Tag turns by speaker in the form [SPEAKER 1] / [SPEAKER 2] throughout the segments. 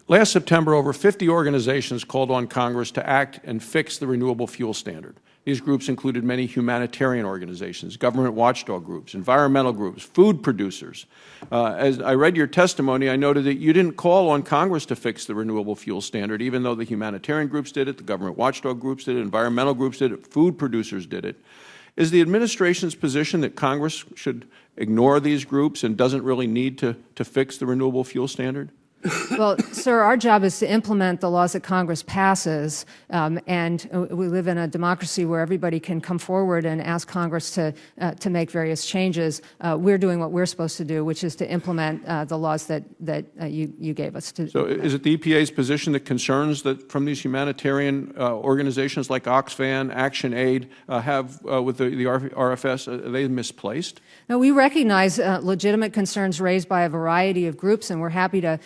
[SPEAKER 1] Last September, over 50 organizations called on Congress to act and fix the renewable fuel standard. These groups included many humanitarian organizations, government watchdog groups, environmental groups, food producers. As I read your testimony, I noted that you didn't call on Congress to fix the renewable fuel standard, even though the humanitarian groups did it, the government watchdog groups did it, environmental groups did it, food producers did it. Is the administration's position that Congress should ignore these groups and doesn't really need to fix the renewable fuel standard?
[SPEAKER 2] Well, sir, our job is to implement the laws that Congress passes, and we live in a democracy where everybody can come forward and ask Congress to make various changes. We're doing what we're supposed to do, which is to implement the laws that you gave us to.
[SPEAKER 1] So is it the EPA's position that concerns that from these humanitarian organizations like Oxfam, ActionAid have with the RFS, are they misplaced?
[SPEAKER 2] No, we recognize legitimate concerns raised by a variety of groups, and we're happy to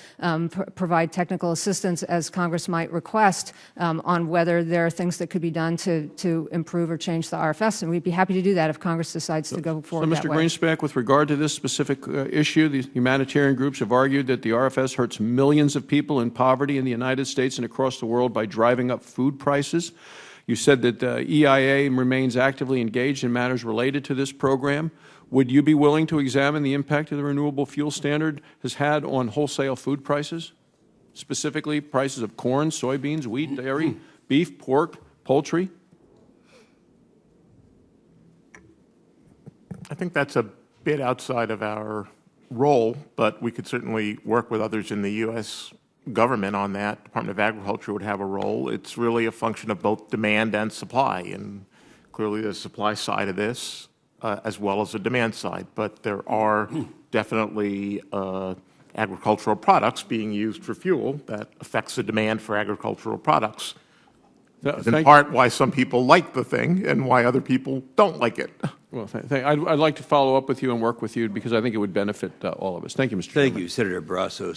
[SPEAKER 2] provide technical assistance as Congress might request on whether there are things that could be done to improve or change the RFS, and we'd be happy to do that if Congress decides to go forward that way.
[SPEAKER 1] So, Mr. Greenspan, with regard to this specific issue, these humanitarian groups have argued that the RFS hurts millions of people in poverty in the United States and across the world by driving up food prices. You said that EIA remains actively engaged in matters related to this program. Would you be willing to examine the impact of the renewable fuel standard has had on wholesale food prices, specifically prices of corn, soybeans, wheat, dairy, beef, pork, poultry?
[SPEAKER 3] I think that's a bit outside of our role, but we could certainly work with others in the U.S. government on that. Department of Agriculture would have a role. It's really a function of both demand and supply, and clearly the supply side of this as well as the demand side. But there are definitely agricultural products being used for fuel that affects the demand for agricultural products. That's in part why some people like the thing and why other people don't like it.
[SPEAKER 1] Well, I'd like to follow up with you and work with you because I think it would benefit all of us. Thank you, Mr. Chairman.
[SPEAKER 4] Thank you, Senator Barrasso.